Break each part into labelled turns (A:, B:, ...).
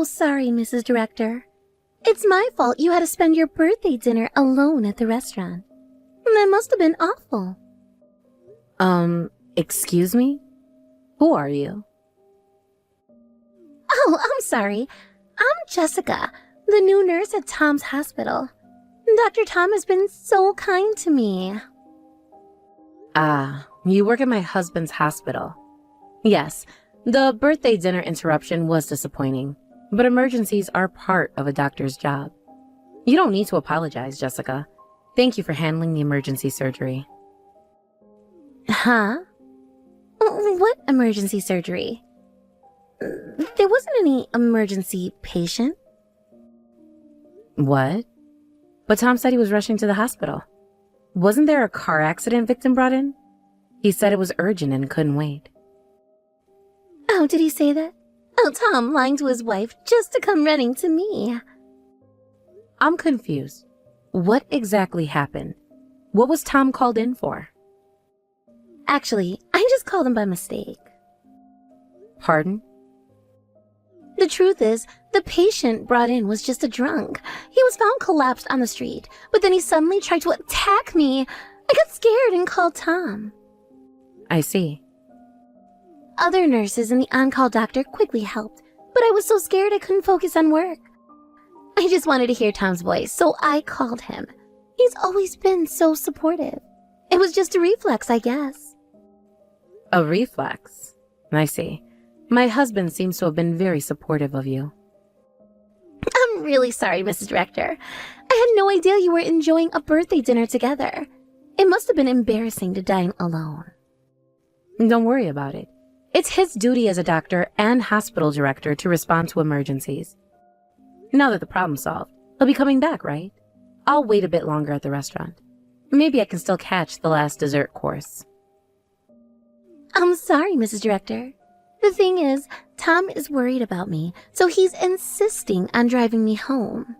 A: so sorry, Mrs. Director. It's my fault you had to spend your birthday dinner alone at the restaurant. That must have been awful.
B: Excuse me? Who are you?
A: Oh, I'm sorry. I'm Jessica, the new nurse at Tom's hospital. Dr. Tom has been so kind to me.
B: Ah, you work at my husband's hospital. Yes, the birthday dinner interruption was disappointing, but emergencies are part of a doctor's job. You don't need to apologize, Jessica. Thank you for handling the emergency surgery.
A: Huh? What emergency surgery? There wasn't any emergency patient.
B: What? But Tom said he was rushing to the hospital. Wasn't there a car accident victim brought in? He said it was urgent and couldn't wait.
A: Oh, did he say that? Oh, Tom lying to his wife just to come running to me.
B: I'm confused. What exactly happened? What was Tom called in for?
A: Actually, I just called him by mistake.
B: Pardon?
A: The truth is, the patient brought in was just a drunk. He was found collapsed on the street, but then he suddenly tried to attack me. I got scared and called Tom.
B: I see.
A: Other nurses and the on-call doctor quickly helped, but I was so scared I couldn't focus on work. I just wanted to hear Tom's voice, so I called him. He's always been so supportive. It was just a reflex, I guess.
B: A reflex? I see. My husband seems to have been very supportive of you.
A: I'm really sorry, Mrs. Director. I had no idea you were enjoying a birthday dinner together. It must have been embarrassing to dine alone.
B: Don't worry about it. It's his duty as a doctor and hospital director to respond to emergencies. Now that the problem's solved, he'll be coming back, right? I'll wait a bit longer at the restaurant. Maybe I can still catch the last dessert course.
A: I'm sorry, Mrs. Director. The thing is, Tom is worried about me, so he's insisting on driving me home.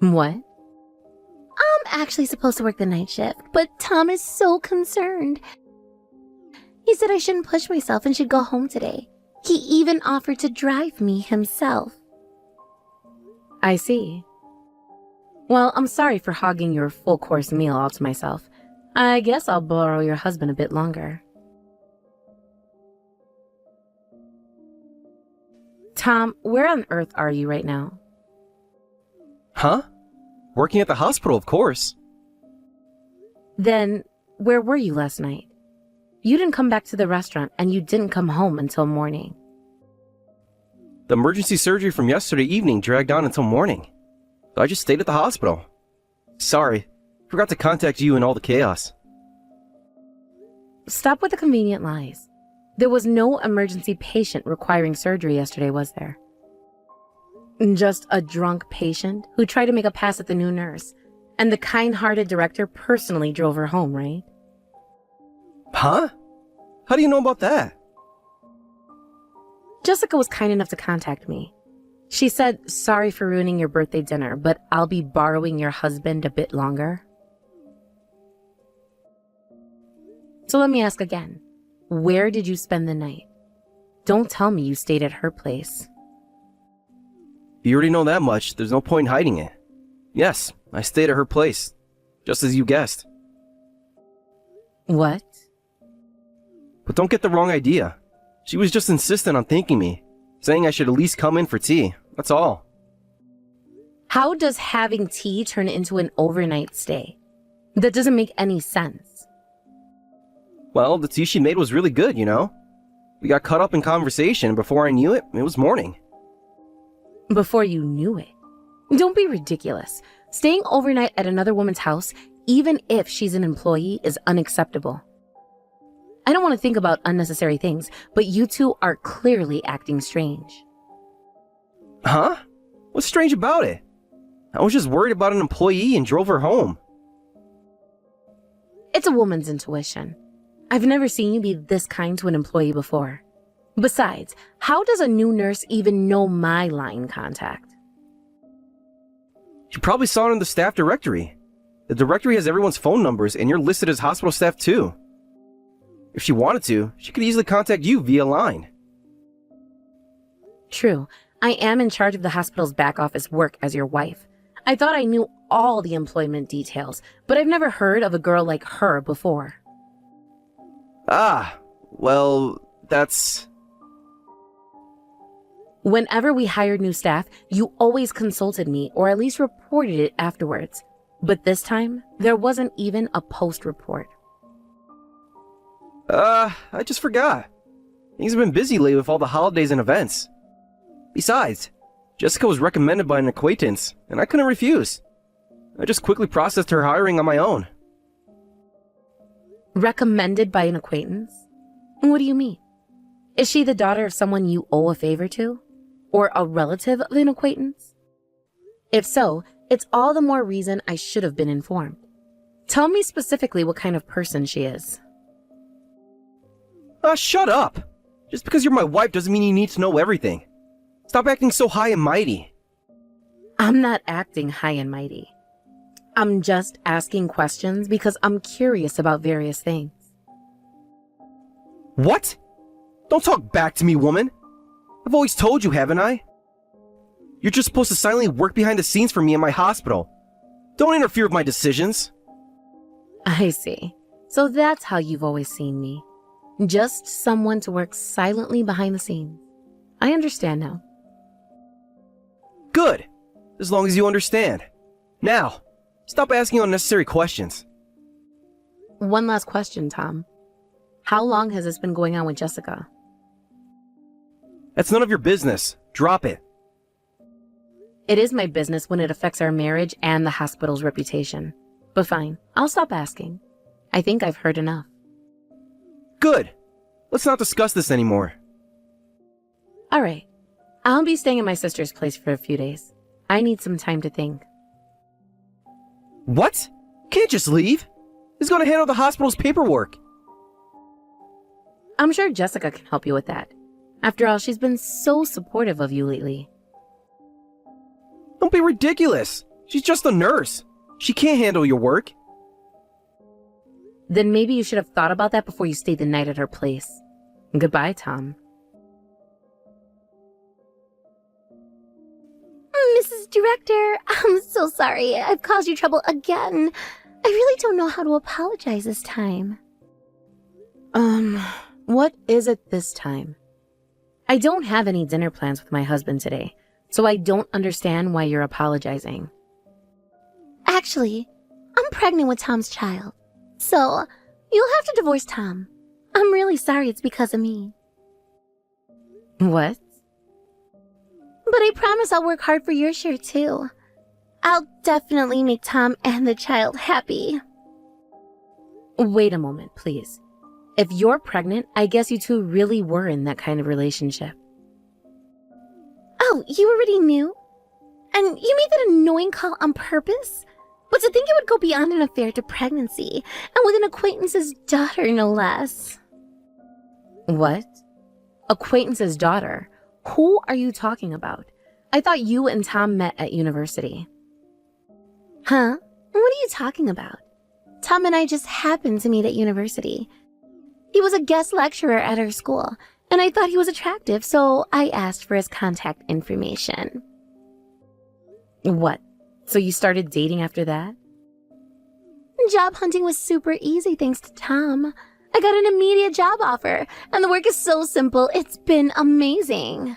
B: What?
A: I'm actually supposed to work the night shift, but Tom is so concerned. He said I shouldn't push myself and should go home today. He even offered to drive me himself.
B: I see. Well, I'm sorry for hogging your full-course meal all to myself. I guess I'll borrow your husband a bit longer. Tom, where on earth are you right now?
C: Huh? Working at the hospital, of course.
B: Then, where were you last night? You didn't come back to the restaurant, and you didn't come home until morning.
C: The emergency surgery from yesterday evening dragged on until morning. So I just stayed at the hospital. Sorry, forgot to contact you in all the chaos.
B: Stop with the convenient lies. There was no emergency patient requiring surgery yesterday, was there? Just a drunk patient who tried to make a pass at the new nurse, and the kind-hearted director personally drove her home, right?
C: Huh? How do you know about that?
B: Jessica was kind enough to contact me. She said, sorry for ruining your birthday dinner, but I'll be borrowing your husband a bit longer. So let me ask again. Where did you spend the night? Don't tell me you stayed at her place.
C: You already know that much. There's no point in hiding it. Yes, I stayed at her place. Just as you guessed.
B: What?
C: But don't get the wrong idea. She was just insistent on thanking me, saying I should at least come in for tea. That's all.
B: How does having tea turn into an overnight stay? That doesn't make any sense.
C: Well, the tea she made was really good, you know? We got caught up in conversation, and before I knew it, it was morning.
B: Before you knew it? Don't be ridiculous. Staying overnight at another woman's house, even if she's an employee, is unacceptable. I don't want to think about unnecessary things, but you two are clearly acting strange.
C: Huh? What's strange about it? I was just worried about an employee and drove her home.
B: It's a woman's intuition. I've never seen you be this kind to an employee before. Besides, how does a new nurse even know my line contact?
C: She probably saw it in the staff directory. The directory has everyone's phone numbers, and you're listed as hospital staff too. If she wanted to, she could easily contact you via line.
B: True. I am in charge of the hospital's back office work as your wife. I thought I knew all the employment details, but I've never heard of a girl like her before.
C: Ah, well, that's...
B: Whenever we hired new staff, you always consulted me or at least reported it afterwards. But this time, there wasn't even a post report.
C: I just forgot. Things have been busy lately with all the holidays and events. Besides, Jessica was recommended by an acquaintance, and I couldn't refuse. I just quickly processed her hiring on my own.
B: Recommended by an acquaintance? What do you mean? Is she the daughter of someone you owe a favor to? Or a relative of an acquaintance? If so, it's all the more reason I should have been informed. Tell me specifically what kind of person she is.
C: Shut up! Just because you're my wife doesn't mean you need to know everything. Stop acting so high and mighty.
B: I'm not acting high and mighty. I'm just asking questions because I'm curious about various things.
C: What? Don't talk back to me, woman. I've always told you, haven't I? You're just supposed to silently work behind the scenes for me in my hospital. Don't interfere with my decisions.
B: I see. So that's how you've always seen me. Just someone to work silently behind the scenes. I understand now.
C: Good. As long as you understand. Now, stop asking unnecessary questions.
B: One last question, Tom. How long has this been going on with Jessica?
C: That's none of your business. Drop it.
B: It is my business when it affects our marriage and the hospital's reputation. But fine, I'll stop asking. I think I've heard enough.
C: Good. Let's not discuss this anymore.
B: All right. I'll be staying at my sister's place for a few days. I need some time to think.
C: What? Can't just leave. Who's going to handle the hospital's paperwork?
B: I'm sure Jessica can help you with that. After all, she's been so supportive of you lately.
C: Don't be ridiculous. She's just a nurse. She can't handle your work.
B: Then maybe you should have thought about that before you stayed the night at her place. Goodbye, Tom.
A: Mrs. Director, I'm so sorry. I've caused you trouble again. I really don't know how to apologize this time.
B: What is it this time? I don't have any dinner plans with my husband today, so I don't understand why you're apologizing.
A: Actually, I'm pregnant with Tom's child. So, you'll have to divorce Tom. I'm really sorry it's because of me.
B: What?
A: But I promise I'll work hard for your share too. I'll definitely make Tom and the child happy.
B: Wait a moment, please. If you're pregnant, I guess you two really were in that kind of relationship.
A: Oh, you already knew? And you made that annoying call on purpose? But to think it would go beyond an affair to pregnancy, and with an acquaintance's daughter, no less.
B: What? Acquaintance's daughter? Who are you talking about? I thought you and Tom met at university.
A: Huh? What are you talking about? Tom and I just happened to meet at university. He was a guest lecturer at our school, and I thought he was attractive, so I asked for his contact information.
B: What? So you started dating after that?
A: Job hunting was super easy thanks to Tom. I got an immediate job offer, and the work is so simple, it's been amazing.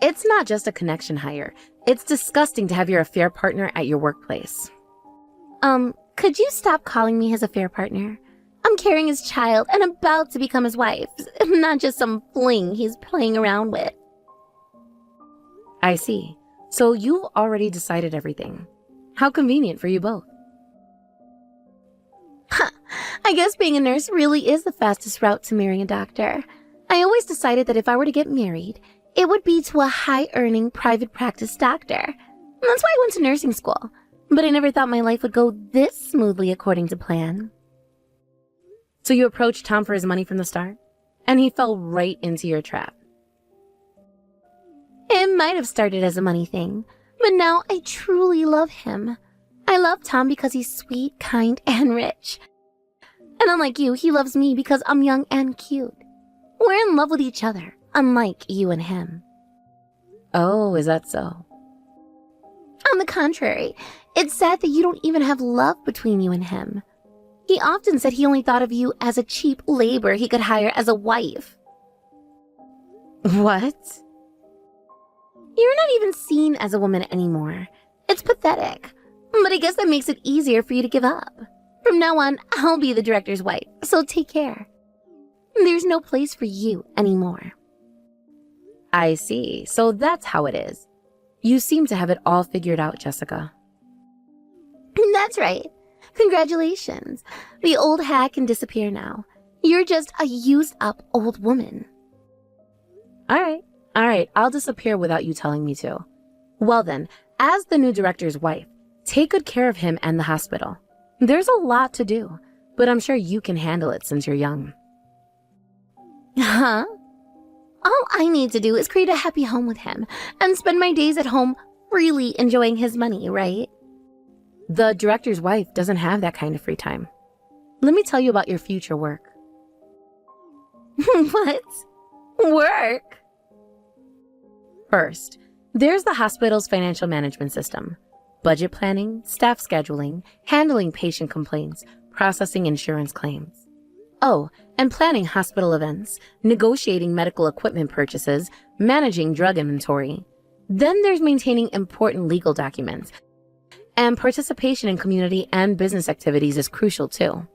B: It's not just a connection hire. It's disgusting to have your affair partner at your workplace.
A: Could you stop calling me his affair partner? I'm carrying his child and about to become his wife, not just some fling he's playing around with.
B: I see. So you've already decided everything. How convenient for you both.
A: I guess being a nurse really is the fastest route to marrying a doctor. I always decided that if I were to get married, it would be to a high-earning private practice doctor. That's why I went to nursing school. But I never thought my life would go this smoothly according to plan.
B: So you approached Tom for his money from the start? And he fell right into your trap.
A: It might have started as a money thing, but now I truly love him. I love Tom because he's sweet, kind, and rich. And unlike you, he loves me because I'm young and cute. We're in love with each other, unlike you and him.
B: Oh, is that so?
A: On the contrary, it's sad that you don't even have love between you and him. He often said he only thought of you as a cheap labor he could hire as a wife.
B: What?
A: You're not even seen as a woman anymore. It's pathetic. But I guess that makes it easier for you to give up. From now on, I'll be the director's wife, so take care. There's no place for you anymore.
B: I see. So that's how it is. You seem to have it all figured out, Jessica.
A: That's right. Congratulations. The old hat can disappear now. You're just a used-up old woman.
B: All right, I'll disappear without you telling me to. Well then, as the new director's wife, take good care of him and the hospital. There's a lot to do, but I'm sure you can handle it since you're young.
A: Huh? All I need to do is create a happy home with him and spend my days at home freely enjoying his money, right?
B: The director's wife doesn't have that kind of free time. Let me tell you about your future work.
A: What? Work?
B: First, there's the hospital's financial management system. Budget planning, staff scheduling, handling patient complaints, processing insurance claims. Oh, and planning hospital events, negotiating medical equipment purchases, managing drug inventory. Then there's maintaining important legal documents. And participation in community and business activities is crucial too.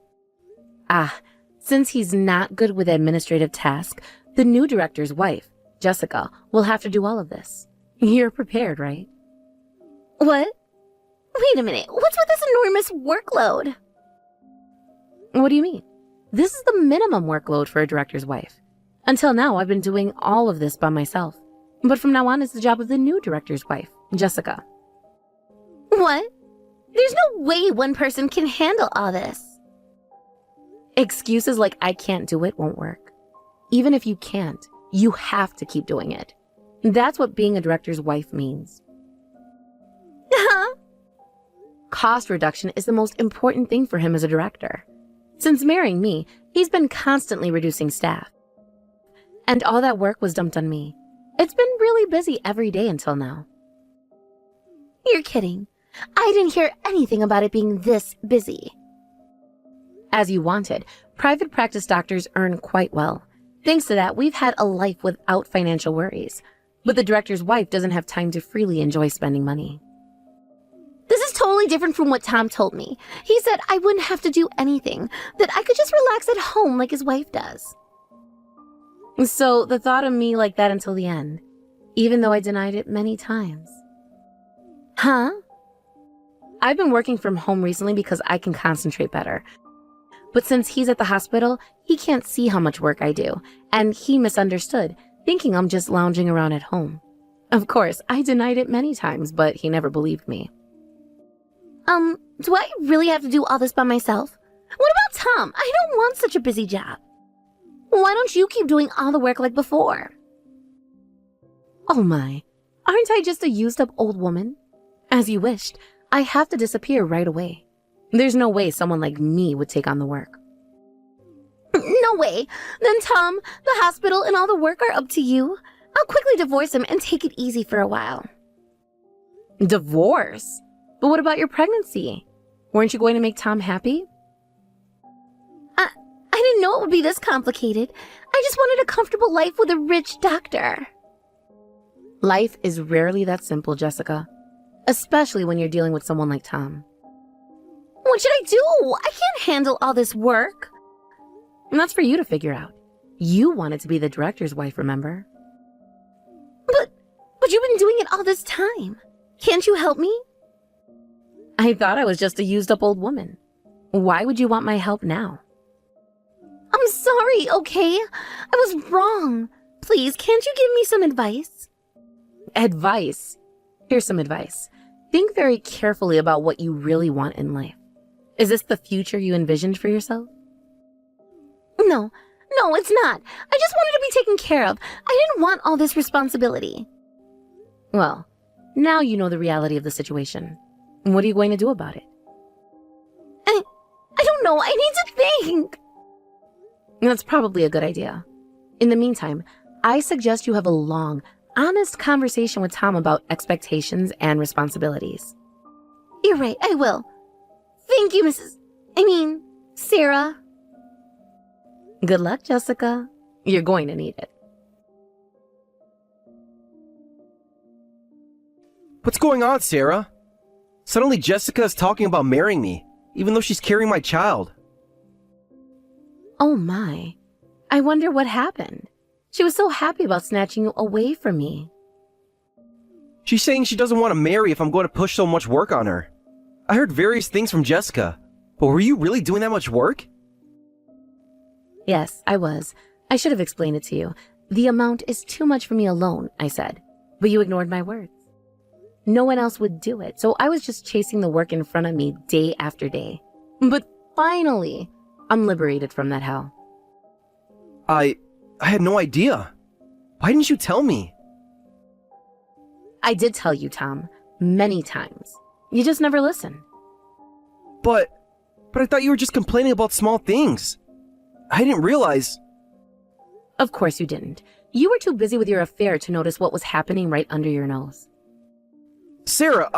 B: Since he's not good with administrative tasks, the new director's wife, Jessica, will have to do all of this. You're prepared, right?
A: What? Wait a minute, what's with this enormous workload?
B: What do you mean? This is the minimum workload for a director's wife. Until now, I've been doing all of this by myself. But from now on, it's the job of the new director's wife, Jessica.
A: What? There's no way one person can handle all this.
B: Excuses like I can't do it won't work. Even if you can't, you have to keep doing it. That's what being a director's wife means. Cost reduction is the most important thing for him as a director. Since marrying me, he's been constantly reducing staff. And all that work was dumped on me. It's been really busy every day until now.
A: You're kidding. I didn't hear anything about it being this busy.
B: As you wanted, private practice doctors earn quite well. Thanks to that, we've had a life without financial worries. But the director's wife doesn't have time to freely enjoy spending money.
A: This is totally different from what Tom told me. He said I wouldn't have to do anything, that I could just relax at home like his wife does.
B: So the thought of me like that until the end, even though I denied it many times.
A: Huh?
B: I've been working from home recently because I can concentrate better. But since he's at the hospital, he can't see how much work I do, and he misunderstood, thinking I'm just lounging around at home. Of course, I denied it many times, but he never believed me.
A: Do I really have to do all this by myself? What about Tom? I don't want such a busy job. Why don't you keep doing all the work like before?
B: Oh my, aren't I just a used-up old woman? As you wished, I have to disappear right away. There's no way someone like me would take on the work.
A: No way. Then Tom, the hospital, and all the work are up to you. I'll quickly divorce him and take it easy for a while.
B: Divorce? But what about your pregnancy? Weren't you going to make Tom happy?
A: I didn't know it would be this complicated. I just wanted a comfortable life with a rich doctor.
B: Life is rarely that simple, Jessica. Especially when you're dealing with someone like Tom.
A: What should I do? I can't handle all this work.
B: And that's for you to figure out. You wanted to be the director's wife, remember?
A: But you've been doing it all this time. Can't you help me?
B: I thought I was just a used-up old woman. Why would you want my help now?
A: I'm sorry, okay? I was wrong. Please, can't you give me some advice?
B: Advice? Here's some advice. Think very carefully about what you really want in life. Is this the future you envisioned for yourself?
A: No, it's not. I just wanted to be taken care of. I didn't want all this responsibility.
B: Well, now you know the reality of the situation. What are you going to do about it?
A: I don't know. I need to think.
B: That's probably a good idea. In the meantime, I suggest you have a long, honest conversation with Tom about expectations and responsibilities.
A: You're right, I will. Thank you, Sarah.
B: Good luck, Jessica. You're going to need it.
C: What's going on, Sarah? Suddenly Jessica is talking about marrying me, even though she's carrying my child.
B: Oh my. I wonder what happened. She was so happy about snatching you away from me.
C: She's saying she doesn't want to marry if I'm going to push so much work on her. I heard various things from Jessica, but were you really doing that much work?
B: Yes, I was. I should have explained it to you. The amount is too much for me alone, I said. But you ignored my words. No one else would do it, so I was just chasing the work in front of me day after day. But finally, I'm liberated from that hell.
C: I had no idea. Why didn't you tell me?
B: I did tell you, Tom, many times. You just never listen.
C: But I thought you were just complaining about small things. I didn't realize.
B: Of course you didn't. You were too busy with your affair to notice what was happening right under your nose.
C: Sarah,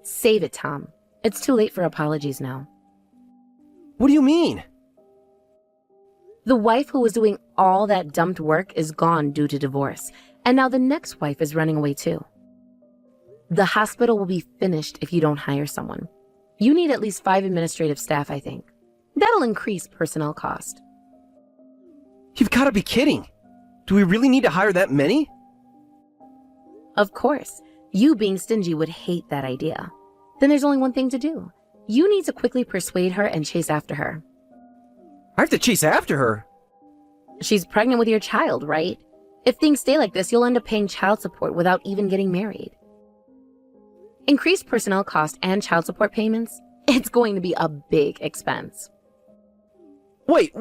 B: Save it, Tom. It's too late for apologies now.
C: What do you mean?
B: The wife who was doing all that dumped work is gone due to divorce, and now the next wife is running away too. The hospital will be finished if you don't hire someone. You need at least 5 administrative staff, I think. That'll increase personnel cost.
C: You've got to be kidding. Do we really need to hire that many?
B: Of course. You being stingy would hate that idea. Then there's only one thing to do. You need to quickly persuade her and chase after her.
C: I have to chase after her.
B: She's pregnant with your child, right? If things stay like this, you'll end up paying child support without even getting married. Increased personnel cost and child support payments, it's going to be a big expense.
C: Wait.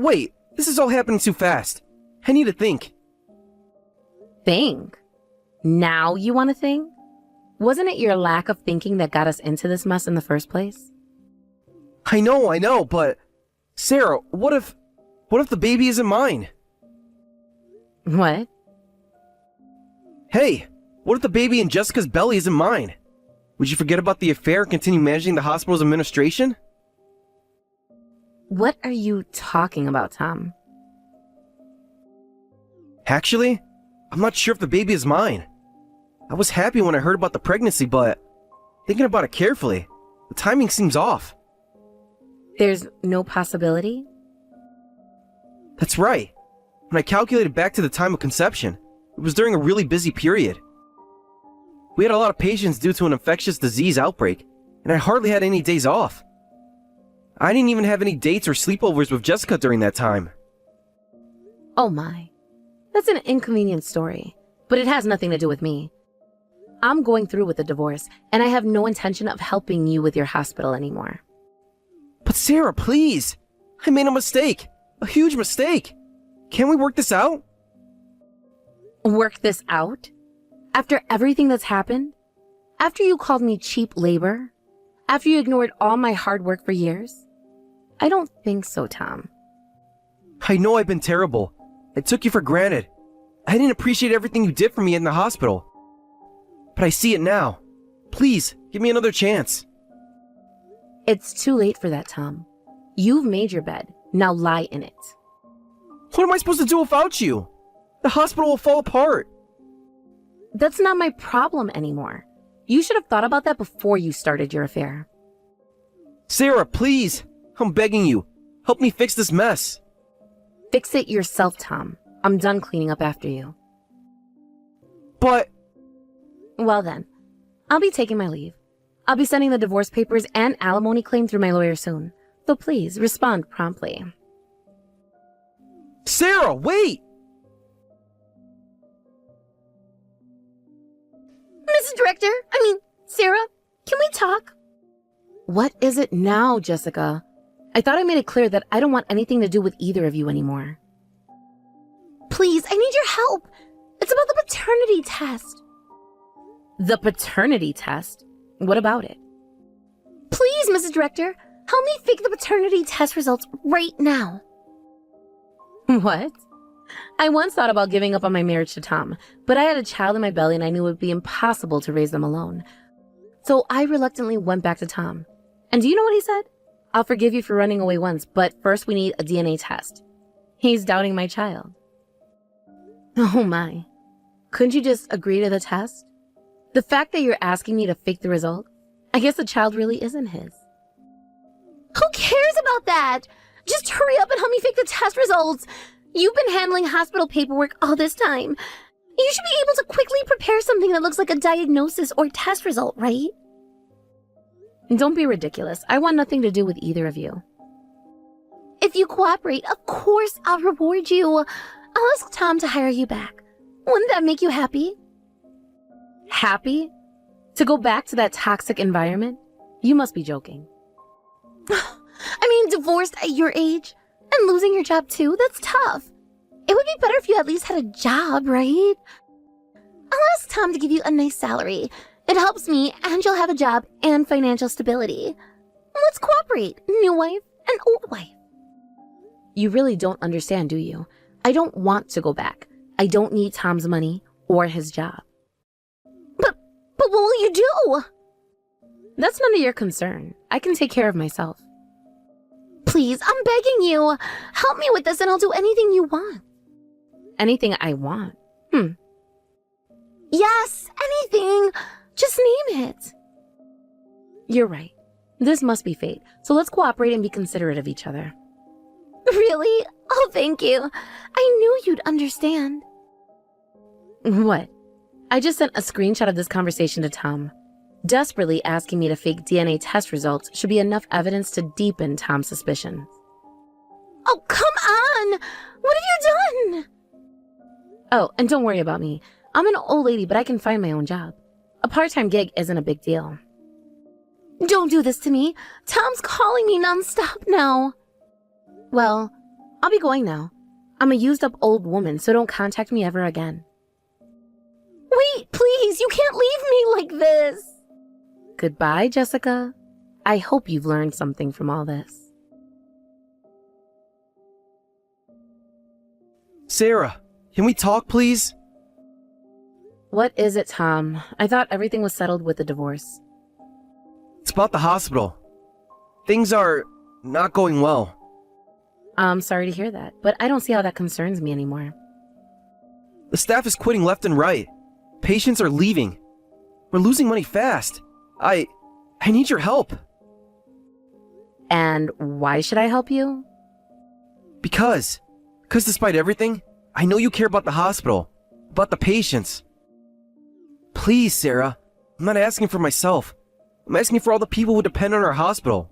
C: This is all happening too fast. I need to think.
B: Think? Now you want to think? Wasn't it your lack of thinking that got us into this mess in the first place?
C: I know, but Sarah, what if the baby isn't mine?
B: What?
C: Hey, what if the baby in Jessica's belly isn't mine? Would you forget about the affair and continue managing the hospital's administration?
B: What are you talking about, Tom?
C: Actually, I'm not sure if the baby is mine. I was happy when I heard about the pregnancy, but thinking about it carefully, the timing seems off.
B: There's no possibility?
C: That's right. When I calculated back to the time of conception, it was during a really busy period. We had a lot of patients due to an infectious disease outbreak, and I hardly had any days off. I didn't even have any dates or sleepovers with Jessica during that time.
B: Oh my. That's an inconvenient story, but it has nothing to do with me. I'm going through with the divorce, and I have no intention of helping you with your hospital anymore.
C: But Sarah, please! I made a mistake! A huge mistake! Can't we work this out?
B: Work this out? After everything that's happened? After you called me cheap labor? After you ignored all my hard work for years? I don't think so, Tom.
C: I know I've been terrible. I took you for granted. I didn't appreciate everything you did for me in the hospital. But I see it now. Please, give me another chance.
B: It's too late for that, Tom. You've made your bed. Now lie in it.
C: What am I supposed to do without you? The hospital will fall apart.
B: That's not my problem anymore. You should have thought about that before you started your affair.
C: Sarah, please. I'm begging you. Help me fix this mess.
B: Fix it yourself, Tom. I'm done cleaning up after you.
C: But...
B: Well then, I'll be taking my leave. I'll be sending the divorce papers and alimony claim through my lawyer soon. So please, respond promptly.
C: Sarah, wait!
A: Mrs. Director, Sarah, can we talk?
B: What is it now, Jessica? I thought I made it clear that I don't want anything to do with either of you anymore.
A: Please, I need your help. It's about the paternity test.
B: The paternity test? What about it?
A: Please, Mrs. Director, help me fake the paternity test results right now.
B: What? I once thought about giving up on my marriage to Tom, but I had a child in my belly and I knew it would be impossible to raise them alone. So I reluctantly went back to Tom. And do you know what he said? I'll forgive you for running away once, but first we need a DNA test. He's doubting my child. Oh my. Couldn't you just agree to the test? The fact that you're asking me to fake the result, I guess the child really isn't his.
A: Who cares about that? Just hurry up and help me fake the test results. You've been handling hospital paperwork all this time. You should be able to quickly prepare something that looks like a diagnosis or test result, right?
B: Don't be ridiculous. I want nothing to do with either of you.
A: If you cooperate, of course I'll reward you. I'll ask Tom to hire you back. Wouldn't that make you happy?
B: Happy? To go back to that toxic environment? You must be joking.
A: I mean, divorced at your age and losing your job too, that's tough. It would be better if you at least had a job, right? I'll ask Tom to give you a nice salary. It helps me, and you'll have a job and financial stability. Let's cooperate, new wife and old wife.
B: You really don't understand, do you? I don't want to go back. I don't need Tom's money or his job.
A: But what will you do?
B: That's none of your concern. I can take care of myself.
A: Please, I'm begging you. Help me with this and I'll do anything you want.
B: Anything I want?
A: Yes, anything. Just name it.
B: You're right. This must be fate. So let's cooperate and be considerate of each other.
A: Really? Oh, thank you. I knew you'd understand.
B: What? I just sent a screenshot of this conversation to Tom. Desperately asking me to fake DNA test results should be enough evidence to deepen Tom's suspicions.
A: Oh, come on! What have you done?
B: Oh, and don't worry about me. I'm an old lady, but I can find my own job. A part-time gig isn't a big deal.
A: Don't do this to me. Tom's calling me nonstop now.
B: Well, I'll be going now. I'm a used-up old woman, so don't contact me ever again.
A: Wait, please, you can't leave me like this.
B: Goodbye, Jessica. I hope you've learned something from all this.
C: Sarah, can we talk, please?
B: What is it, Tom? I thought everything was settled with the divorce.
C: It's about the hospital. Things are not going well.
B: I'm sorry to hear that, but I don't see how that concerns me anymore.
C: The staff is quitting left and right. Patients are leaving. We're losing money fast. I need your help.
B: And why should I help you?
C: Because despite everything, I know you care about the hospital, about the patients. Please, Sarah, I'm not asking for myself. I'm asking for all the people who depend on our hospital.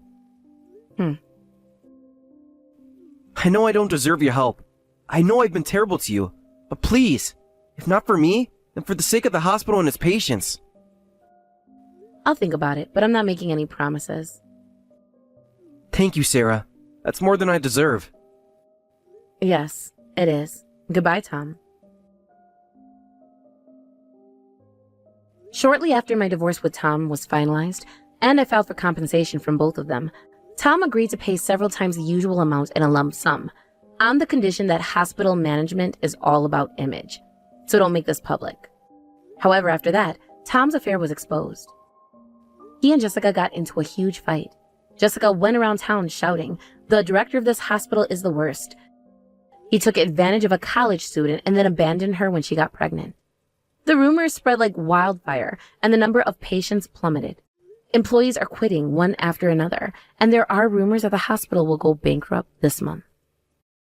C: I know I don't deserve your help. I know I've been terrible to you, but please, if not for me, then for the sake of the hospital and its patients.
B: I'll think about it, but I'm not making any promises.
C: Thank you, Sarah. That's more than I deserve.
B: Yes, it is. Goodbye, Tom. Shortly after my divorce with Tom was finalized, and I filed for compensation from both of them, Tom agreed to pay several times the usual amount in a lump sum, on the condition that hospital management is all about image, so don't make this public. However, after that, Tom's affair was exposed. He and Jessica got into a huge fight. Jessica went around town shouting, "The director of this hospital is the worst." He took advantage of a college student and then abandoned her when she got pregnant. The rumors spread like wildfire, and the number of patients plummeted. Employees are quitting one after another, and there are rumors that the hospital will go bankrupt this month.